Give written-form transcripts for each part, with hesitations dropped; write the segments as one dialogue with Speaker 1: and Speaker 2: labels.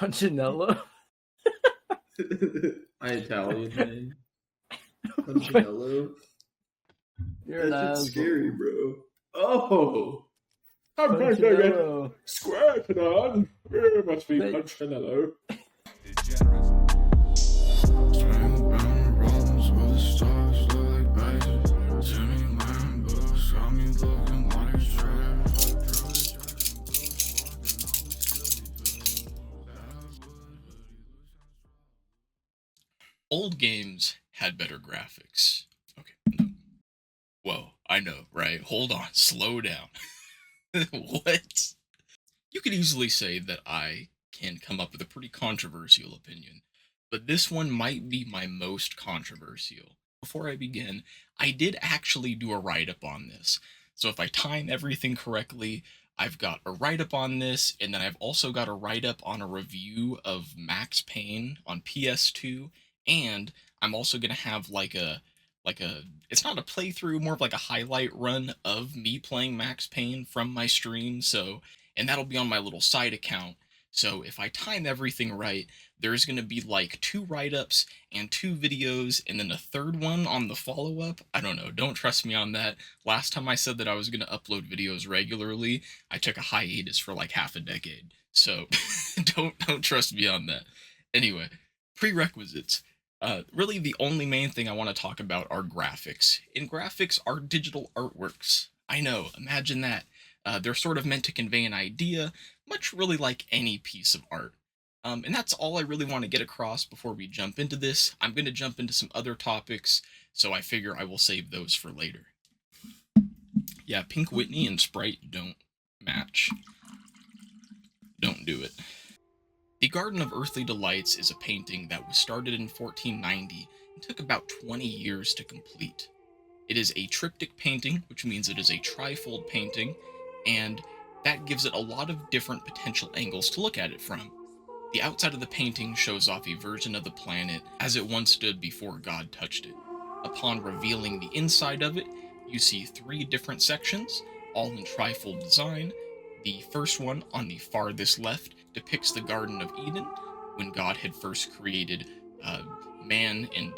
Speaker 1: Punchinello?
Speaker 2: My Italian name. Punchinello. That's scary, bro. Oh! I'm
Speaker 1: Punchinello.
Speaker 2: Square on. It must be Punchinello.
Speaker 3: Old games had better graphics. Okay, no. Whoa, I know, right? Hold on, slow down. What? You could easily say that I can come up with a pretty controversial opinion, but this one might be my most controversial. Before I begin, I did actually do a write-up on this, so if I time everything correctly, I've got a write-up on this, and then I've also got a write-up on a review of Max Payne on PS2, and I'm also going to have like a, it's not a playthrough, more of like a highlight run of me playing Max Payne from my stream, and that'll be on my little side account. So if I time everything right, there's going to be like 2 write-ups and 2 videos, and then a third one on the follow-up. I don't know, don't trust me on that. Last time I said that I was going to upload videos regularly, I took a hiatus for like half a decade. So don't trust me on that. Anyway, prerequisites. Really the only main thing I want to talk about are graphics. And graphics are digital artworks. I know, imagine that. They're sort of meant to convey an idea, much really like any piece of art. And that's all I really want to get across before we jump into this. I'm going to jump into some other topics, so I figure I will save those for later. Yeah, Pink Whitney and Sprite don't match. Don't do it. The Garden of Earthly Delights is a painting that was started in 1490 and took about 20 years to complete. It is a triptych painting, which means it is a trifold painting, and that gives it a lot of different potential angles to look at it from. The outside of the painting shows off a version of the planet as it once stood before God touched it. Upon revealing the inside of it, you see 3 different sections, all in trifold design. The first one, on the farthest left, depicts the Garden of Eden, when God had first created man and...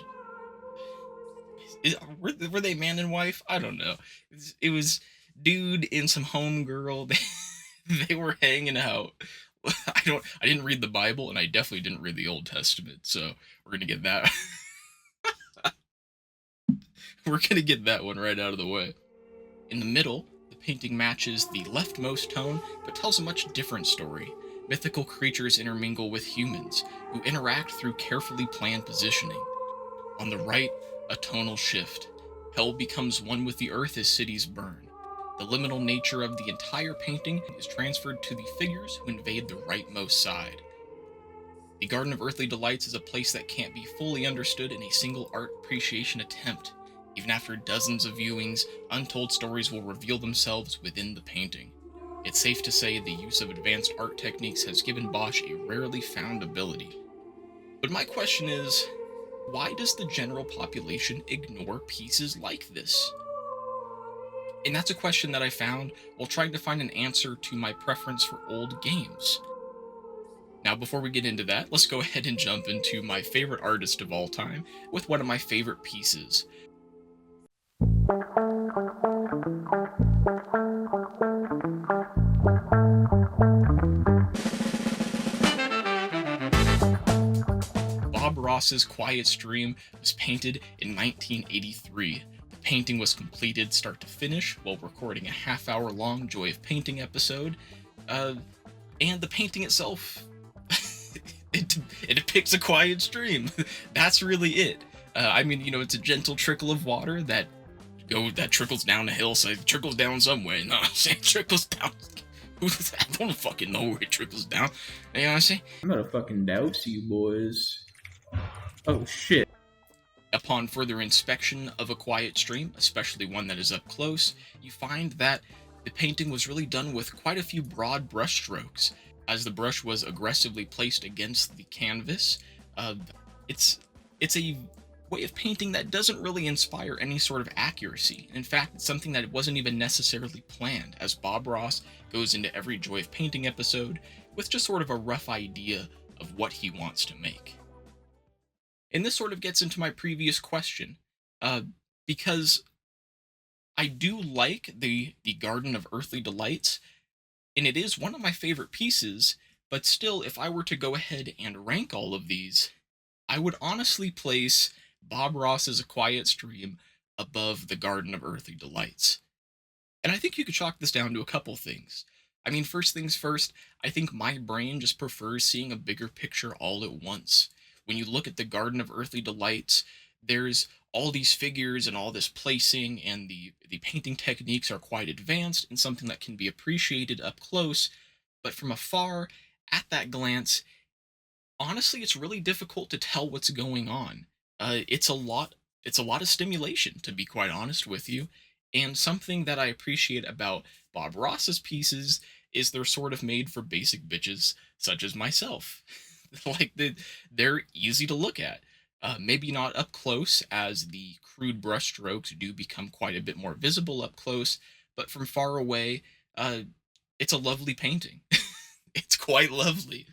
Speaker 3: Were they man and wife? I don't know. It was dude and some homegirl. They were hanging out. I didn't read the Bible, and I definitely didn't read the Old Testament, so we're gonna get that. We're gonna get that one right out of the way. In the middle, the painting matches the leftmost tone, but tells a much different story. Mythical creatures intermingle with humans, who interact through carefully planned positioning. On the right, a tonal shift. Hell becomes one with the earth as cities burn. The liminal nature of the entire painting is transferred to the figures who invade the rightmost side. The Garden of Earthly Delights is a place that can't be fully understood in a single art appreciation attempt. Even after dozens of viewings, untold stories will reveal themselves within the painting. It's safe to say the use of advanced art techniques has given Bosch a rarely found ability. But my question is, why does the general population ignore pieces like this? And that's a question that I found while trying to find an answer to my preference for old games. Now, before we get into that, let's go ahead and jump into my favorite artist of all time with one of my favorite pieces. Bob Ross's Quiet Stream was painted in 1983. The painting was completed start to finish while recording a half-hour-long Joy of Painting episode, and the painting itself, it depicts a quiet stream. That's really it. I mean, you know, it's a gentle trickle of water that trickles down a hill, so it trickles down some way. No, I'm saying trickles down. I don't fucking know where it trickles down. You know what I'm saying?
Speaker 2: I'm gonna fucking douse you boys. Oh shit.
Speaker 3: Upon further inspection of a quiet stream, especially one that is up close, you find that the painting was really done with quite a few broad brush strokes. As the brush was aggressively placed against the canvas, it's a way of painting that doesn't really inspire any sort of accuracy. In fact, it's something that wasn't even necessarily planned, as Bob Ross goes into every Joy of Painting episode with just sort of a rough idea of what he wants to make. And this sort of gets into my previous question, because I do like the Garden of Earthly Delights, and it is one of my favorite pieces, but still, if I were to go ahead and rank all of these, I would honestly place Bob Ross's A Quiet Stream above the Garden of Earthly Delights. And I think you could chalk this down to a couple things. I mean, first things first, I think my brain just prefers seeing a bigger picture all at once. When you look at the Garden of Earthly Delights, there's all these figures and all this placing, and the painting techniques are quite advanced and something that can be appreciated up close, but from afar, at that glance, honestly, it's really difficult to tell what's going on. It's a lot. It's a lot of stimulation, to be quite honest with you. And something that I appreciate about Bob Ross's pieces is they're sort of made for basic bitches such as myself. Like they're easy to look at. Maybe not up close, as the crude brushstrokes do become quite a bit more visible up close, but from far away, it's a lovely painting. It's quite lovely.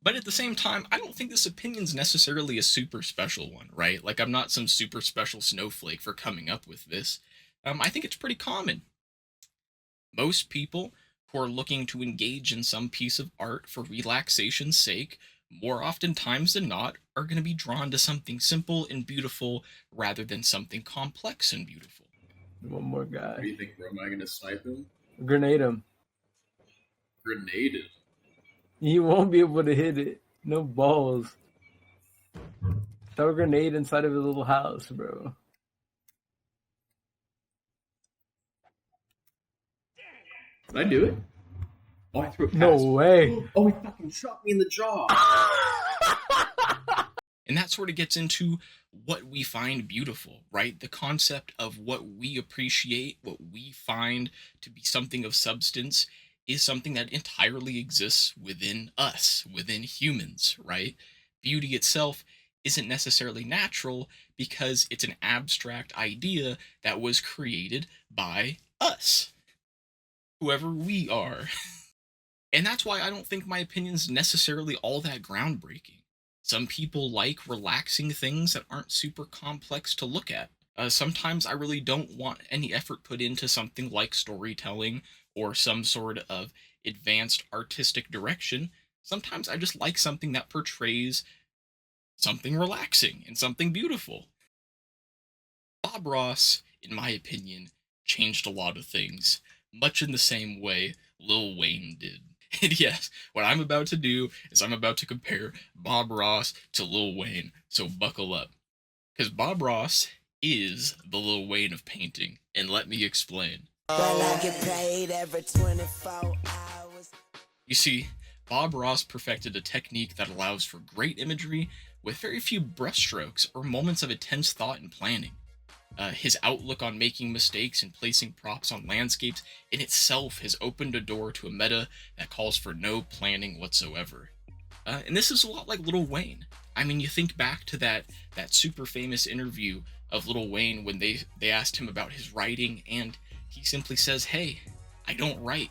Speaker 3: But at the same time, I don't think this opinion's necessarily a super special one, right? Like, I'm not some super special snowflake for coming up with this. I think it's pretty common. Most people who are looking to engage in some piece of art for relaxation's sake, more often times than not, are going to be drawn to something simple and beautiful rather than something complex and beautiful.
Speaker 1: One more guy.
Speaker 2: What do you think, bro? Am I gonna snipe him?
Speaker 1: Grenade him.
Speaker 2: Grenade him?
Speaker 1: You won't be able to hit it. No balls. Throw a grenade inside of his little house, bro.
Speaker 2: Did I do it? Oh, I threw it past.
Speaker 1: No way.
Speaker 2: Oh, he fucking shot me in the jaw.
Speaker 3: And that sort of gets into what we find beautiful, right? The concept of what we appreciate, what we find to be something of substance, is something that entirely exists within us, within humans, right? Beauty itself isn't necessarily natural because it's an abstract idea that was created by us, whoever we are. And that's why I don't think my opinion's necessarily all that groundbreaking. Some people like relaxing things that aren't super complex to look at. Sometimes I really don't want any effort put into something like storytelling or some sort of advanced artistic direction. Sometimes I just like something that portrays something relaxing and something beautiful. Bob Ross, in my opinion, changed a lot of things, much in the same way Lil Wayne did. And yes, what I'm about to do is I'm about to compare Bob Ross to Lil Wayne, so buckle up. Because Bob Ross is the Lil Wayne of painting, and let me explain.
Speaker 4: Well, I get paid every 24 hours.
Speaker 3: You see, Bob Ross perfected a technique that allows for great imagery with very few brushstrokes or moments of intense thought and planning. His outlook on making mistakes and placing props on landscapes in itself has opened a door to a meta that calls for no planning whatsoever. And this is a lot like Lil Wayne. I mean, you think back to that super famous interview of Lil Wayne when they asked him about his writing, and he simply says, "Hey, I don't write."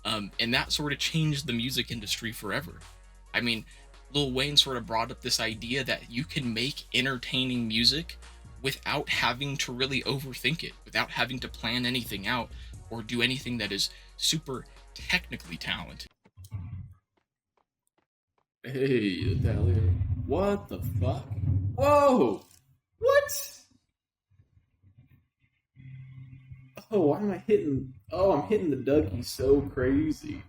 Speaker 3: And that sort of changed the music industry forever. I mean, Lil Wayne sort of brought up this idea that you can make entertaining music without having to really overthink it, without having to plan anything out or do anything that is super technically talented.
Speaker 2: Hey, Italian. What the fuck? Whoa! What? Oh, why am I hitting? Oh, I'm hitting the Dougie so crazy.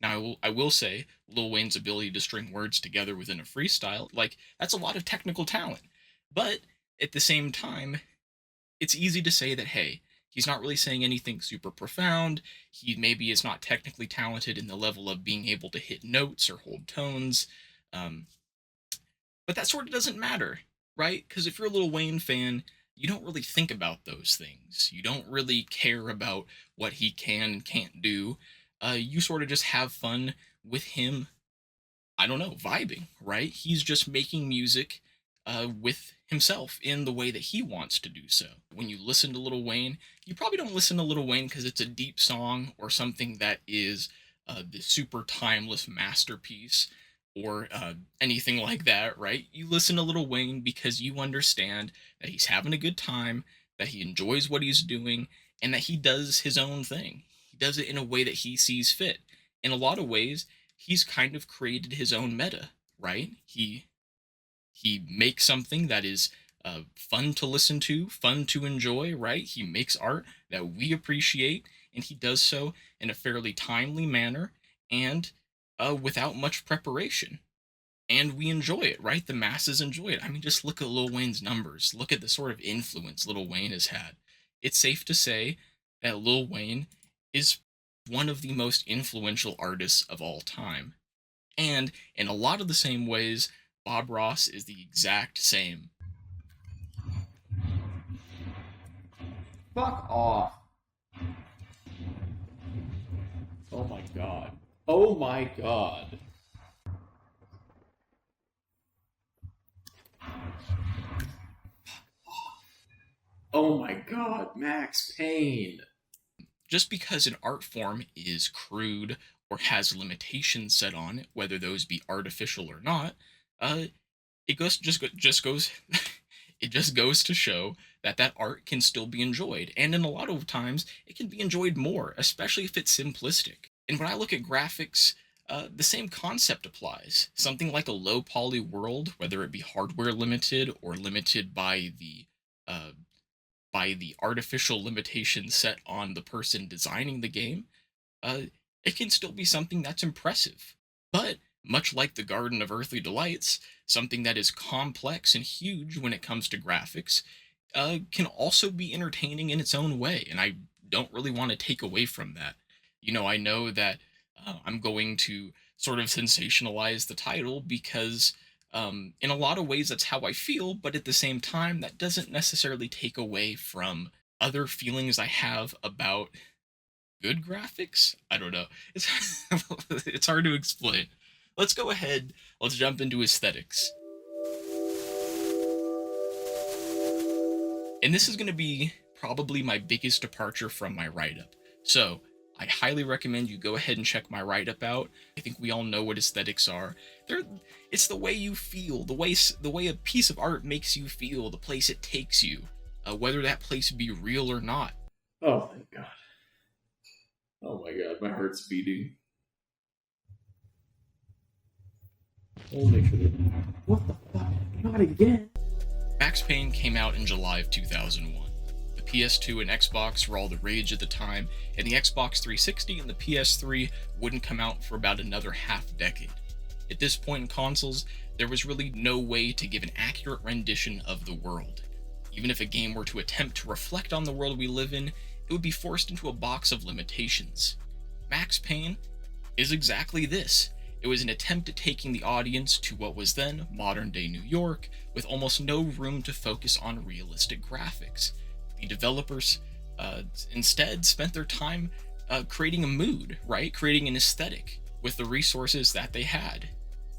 Speaker 3: Now, I will say, Lil Wayne's ability to string words together within a freestyle, like, that's a lot of technical talent. But at the same time, it's easy to say that, hey, he's not really saying anything super profound. He maybe is not technically talented in the level of being able to hit notes or hold tones. But that sort of doesn't matter, right? Because if you're a Lil Wayne fan, you don't really think about those things. You don't really care about what he can and can't do. You sort of just have fun with him, I don't know, vibing, right? He's just making music with himself in the way that he wants to do so. When you listen to Lil Wayne, you probably don't listen to Lil Wayne because it's a deep song or something that is the super timeless masterpiece or anything like that, right? You listen to Lil Wayne because you understand that he's having a good time, that he enjoys what he's doing, and that he does his own thing. He does it in a way that he sees fit. In a lot of ways, he's kind of created his own meta, right? He makes something that is fun to listen to, fun to enjoy, right? He makes art that we appreciate, and he does so in a fairly timely manner and without much preparation. And we enjoy it, right? The masses enjoy it. I mean, just look at Lil Wayne's numbers. Look at the sort of influence Lil Wayne has had. It's safe to say that Lil Wayne is one of the most influential artists of all time. And in a lot of the same ways, Bob Ross is the exact same.
Speaker 2: Fuck off. Oh my god. Oh my god. Oh my god, Max Payne.
Speaker 3: Just because an art form is crude or has limitations set on it, whether those be artificial or not, it just goes it just goes to show that that art can still be enjoyed, and in a lot of times it can be enjoyed more, especially if it's simplistic. And when I look at graphics, the same concept applies. Something like a low poly world, whether it be hardware limited or limited uh, by the artificial limitations set on the person designing the game, uh, it can still be something that's impressive. But much like the Garden of Earthly Delights, something that is complex and huge when it comes to graphics, can also be entertaining in its own way. And I don't really want to take away from that. I know that I'm going to sort of sensationalize the title because in a lot of ways that's how I feel, but at the same time, that doesn't necessarily take away from other feelings I have about good graphics. I don't know. It's hard to explain. Let's go ahead. Let's jump into aesthetics. And this is going to be probably my biggest departure from my write-up. So I highly recommend you go ahead and check my write-up out. I think we all know what aesthetics are. It's the way you feel, the way a piece of art makes you feel, the place it takes you, whether that place be real or not.
Speaker 2: Oh, thank God. Oh my god, my heart's beating. I'll make sure that... What the fuck? Not again!
Speaker 3: Max Payne came out in July of 2001. The PS2 and Xbox were all the rage at the time, and the Xbox 360 and the PS3 wouldn't come out for about another half decade. At this point in consoles, there was really no way to give an accurate rendition of the world. Even if a game were to attempt to reflect on the world we live in, it would be forced into a box of limitations. Max Payne is exactly this. It was an attempt at taking the audience to what was then modern-day New York, with almost no room to focus on realistic graphics. The developers instead spent their time creating a mood, right? Creating an aesthetic with the resources that they had.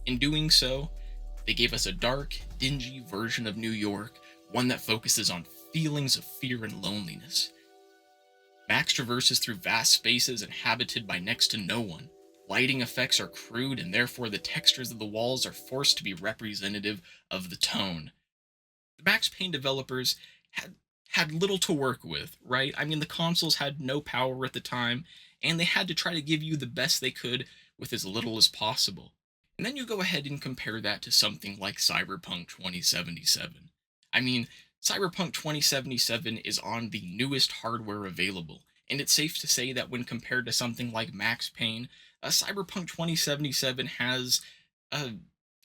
Speaker 3: In doing so, they gave us a dark, dingy version of New York, one that focuses on feelings of fear and loneliness. Max traverses through vast spaces inhabited by next to no one. Lighting effects are crude, and therefore the textures of the walls are forced to be representative of the tone. The Max Payne developers had little to work with, right? I mean, the consoles had no power at the time, and they had to try to give you the best they could with as little as possible. And then you go ahead and compare that to something like Cyberpunk 2077. I mean, Cyberpunk 2077 is on the newest hardware available, and it's safe to say that when compared to something like Max Payne, Cyberpunk 2077 has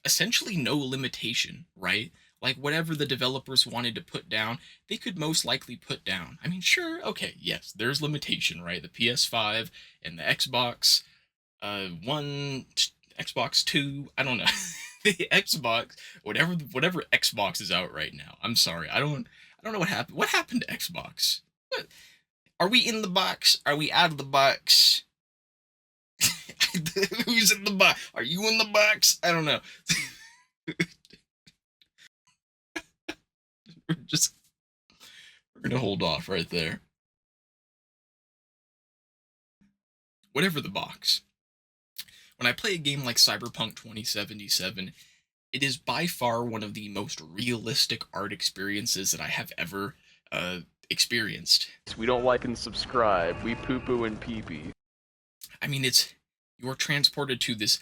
Speaker 3: essentially no limitation, right? Like, whatever the developers wanted to put down, they could most likely put down. I mean, sure, okay, yes, there's limitation, right? The PS5 and the Xbox One, Xbox 2, I don't know. The Xbox, whatever Xbox is out right now. I'm sorry, I don't know what happened. What happened to Xbox? What? Are we in the box? Are we out of the box? Who's in the box? Are you in the box? I don't know. We're gonna hold off right there. Whatever the box. When I play a game like Cyberpunk 2077, it is by far one of the most realistic art experiences that I have ever experienced.
Speaker 5: We don't like and subscribe. We poo-poo and pee-pee.
Speaker 3: I mean, you're transported to this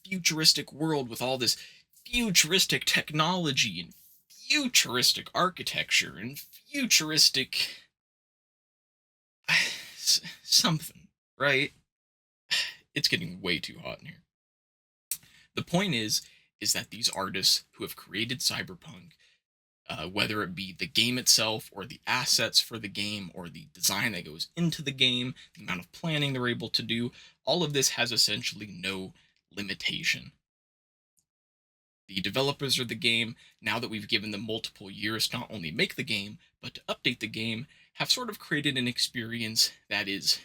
Speaker 3: futuristic world with all this futuristic technology and futuristic architecture and futuristic something, right? It's getting way too hot in here. The point is that these artists who have created Cyberpunk, whether it be the game itself or the assets for the game or the design that goes into the game, the amount of planning they're able to do, all of this has essentially no limitation. The developers of the game, now that we've given them multiple years to not only make the game, but to update the game, have sort of created an experience that is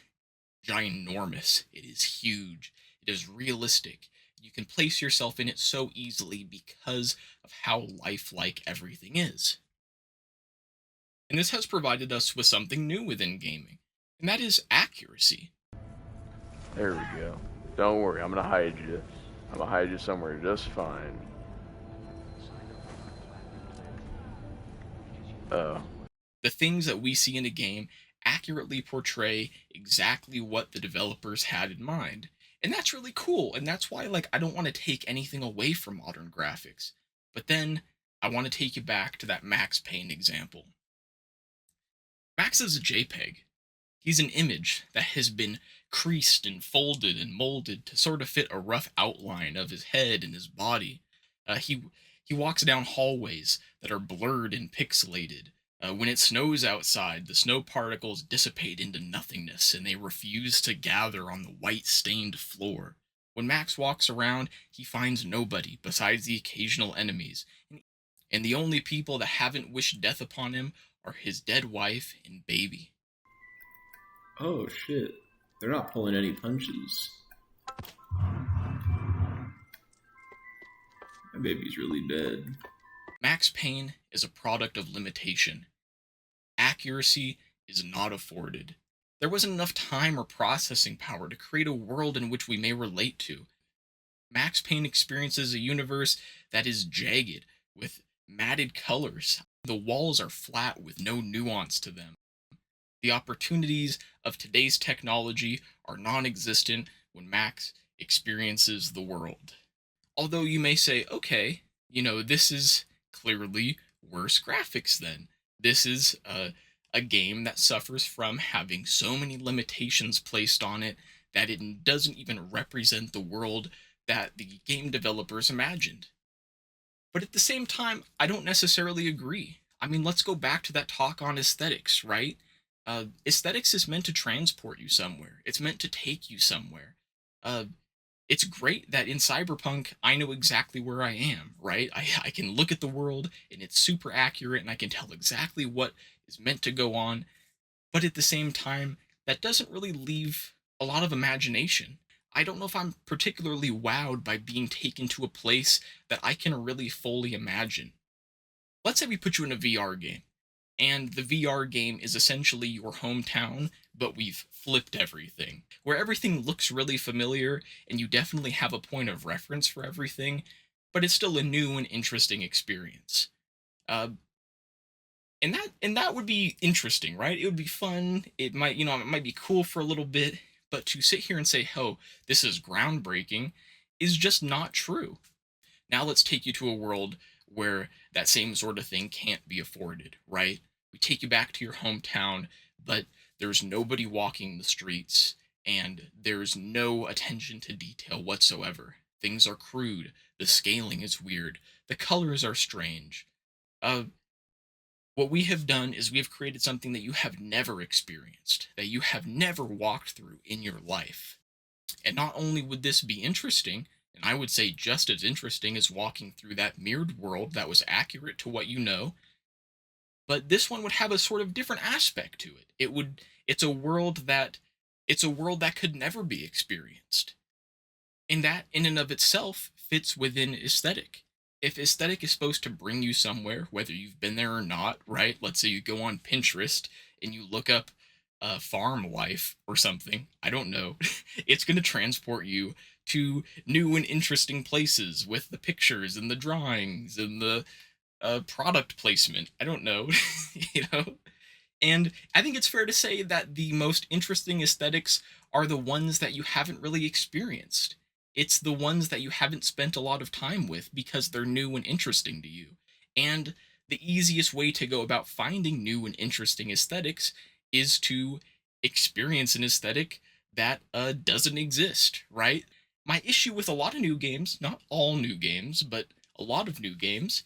Speaker 3: ginormous. It is huge. It is realistic. You can place yourself in it so easily because of how lifelike everything is. And this has provided us with something new within gaming, and that is accuracy.
Speaker 5: There we go. Don't worry, I'm gonna hide you. I'm gonna hide you somewhere just fine. Oh.
Speaker 3: The things that we see in a game accurately portray exactly what the developers had in mind. And that's really cool, and that's why, like, I don't want to take anything away from modern graphics. But then, I want to take you back to that Max Payne example. Max is a JPEG. He's an image that has been creased and folded and molded to sort of fit a rough outline of his head and his body. He walks down hallways that are blurred and pixelated. When it snows outside, the snow particles dissipate into nothingness, and they refuse to gather on the white-stained floor. When Max walks around, he finds nobody besides the occasional enemies, and the only people that haven't wished death upon him are his dead wife and baby.
Speaker 2: Oh shit. They're not pulling any punches. My baby's really dead.
Speaker 3: Max Payne is a product of limitation. Accuracy is not afforded. There wasn't enough time or processing power to create a world in which we may relate to. Max Payne experiences a universe that is jagged, with matted colors. The walls are flat with no nuance to them. The opportunities of today's technology are non-existent when Max experiences the world. Although you may say, okay, this is clearly worse graphics then. This is a game that suffers from having so many limitations placed on it that it doesn't even represent the world that the game developers imagined. But at the same time, I don't necessarily agree. I mean, let's go back to that talk on aesthetics, right? Aesthetics is meant to transport you somewhere. It's meant to take you somewhere. It's great that in Cyberpunk, I know exactly where I am, right? I can look at the world, and it's super accurate, and I can tell exactly what is meant to go on. But at the same time, that doesn't really leave a lot of imagination. I don't know if I'm particularly wowed by being taken to a place that I can really fully imagine. Let's say we put you in a VR game, and the VR game is essentially your hometown, but we've flipped everything, where everything looks really familiar, and you definitely have a point of reference for everything, but it's still a new and interesting experience. And that would be interesting, right? It would be fun. It might be cool for a little bit, but to sit here and say, "Oh, this is groundbreaking," is just not true. Now let's take you to a world where that same sort of thing can't be afforded, right? We take you back to your hometown, but there's nobody walking the streets, and there's no attention to detail whatsoever. Things are crude, the scaling is weird, the colors are strange. What we have done is we have created something that you have never experienced, that you have never walked through in your life. And not only would this be interesting, and I would say just as interesting as walking through that mirrored world that was accurate to what you know, but this one would have a sort of different aspect to it. It's a world that could never be experienced. And that in and of itself fits within aesthetic. If aesthetic is supposed to bring you somewhere, whether you've been there or not, right? Let's say you go on Pinterest and you look up farm life or something. I don't know. It's going to transport you to new and interesting places with the pictures and the drawings and the product placement. I don't know, you know? And I think it's fair to say that the most interesting aesthetics are the ones that you haven't really experienced. It's the ones that you haven't spent a lot of time with because they're new and interesting to you. And the easiest way to go about finding new and interesting aesthetics is to experience an aesthetic that doesn't exist, right? My issue with a lot of new games, not all new games, but a lot of new games,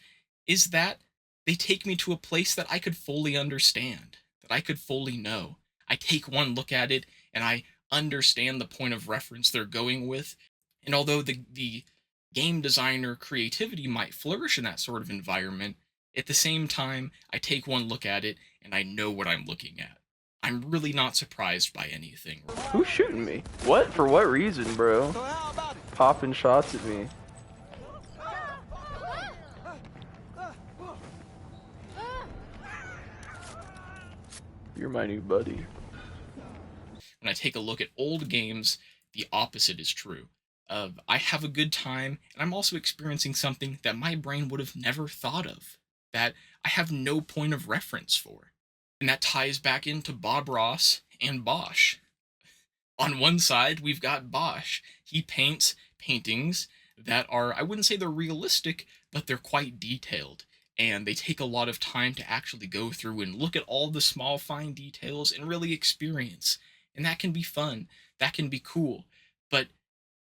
Speaker 3: is that they take me to a place that I could fully understand, that I could fully know. I take one look at it and I understand the point of reference they're going with. And although the game designer creativity might flourish in that sort of environment, at the same time, I take one look at it and I know what I'm looking at. I'm really not surprised by anything.
Speaker 5: Who's shooting me? What? For what reason, bro? Popping shots at me. You're my new buddy.
Speaker 3: When I take a look at old games, the opposite is true. I have a good time, and I'm also experiencing something that my brain would have never thought of, that I have no point of reference for. And that ties back into Bob Ross and Bosch. On one side, we've got Bosch. He paints paintings that are, I wouldn't say they're realistic, but they're quite detailed. And they take a lot of time to actually go through and look at all the small, fine details and really experience. And that can be fun. That can be cool. But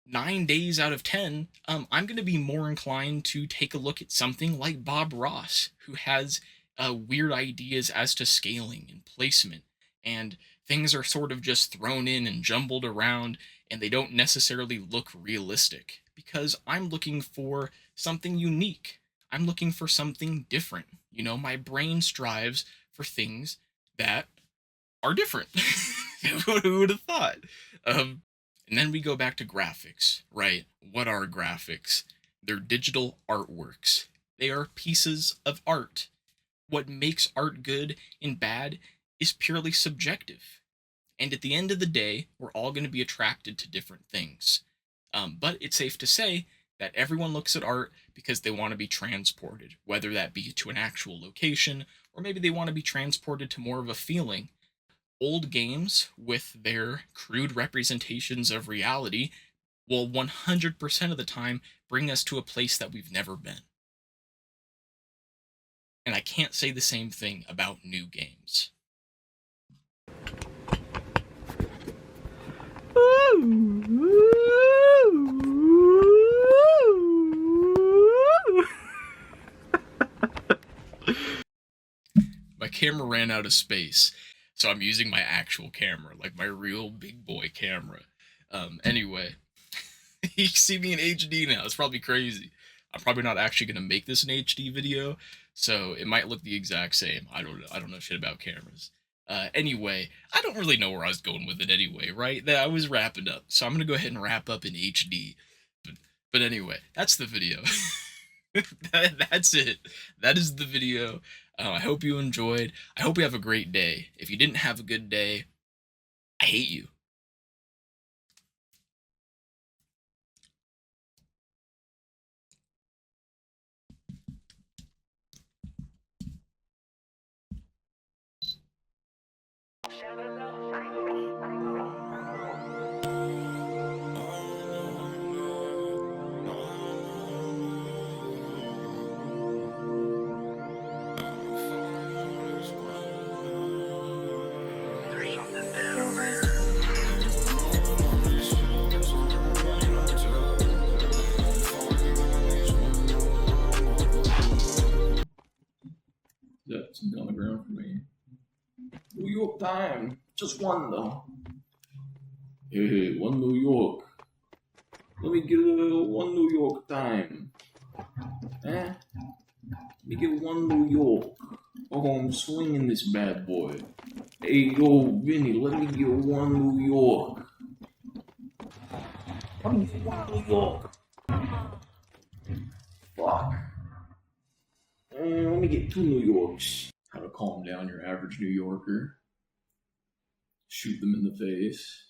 Speaker 3: 9 days out of 10, I'm going to be more inclined to take a look at something like Bob Ross, who has weird ideas as to scaling and placement, and things are sort of just thrown in and jumbled around, and they don't necessarily look realistic, because I'm looking for something unique. I'm looking for something different. You know, my brain strives for things that are different. Who would have thought? And then we go back to graphics, right? What are graphics? They're digital artworks. They are pieces of art. What makes art good and bad is purely subjective. And at the end of the day, we're all going to be attracted to different things. But it's safe to say that everyone looks at art because they want to be transported, whether that be to an actual location, or maybe they want to be transported to more of a feeling. Old games, with their crude representations of reality, will 100% of the time bring us to a place that we've never been. And I can't say the same thing about new games. My camera ran out of space, so I'm using my actual camera, like my real big boy camera. Anyway, you see me in HD now. It's probably crazy. I'm probably not actually going to make this an HD video, so it might look the exact same. I don't know. I don't know shit about cameras. Anyway, I don't really know where I was going with it anyway, right? I was wrapping up, so I'm going to go ahead and wrap up in HD. But anyway, that's the video. That's it. That is the video. I hope you enjoyed. I hope you have a great day. If you didn't have a good day, I hate you.
Speaker 2: Yep, something on the ground for me. New York time. Just one though. Hey, one New York. Let me get one New York time. Eh? Let me get one New York. Oh, I'm swinging this bad boy. Hey, yo, Vinny, let me get one New York. Let me get one New York. Fuck. Let me get 2 New Yorks. How to calm down your average New Yorker. shoot them in the face.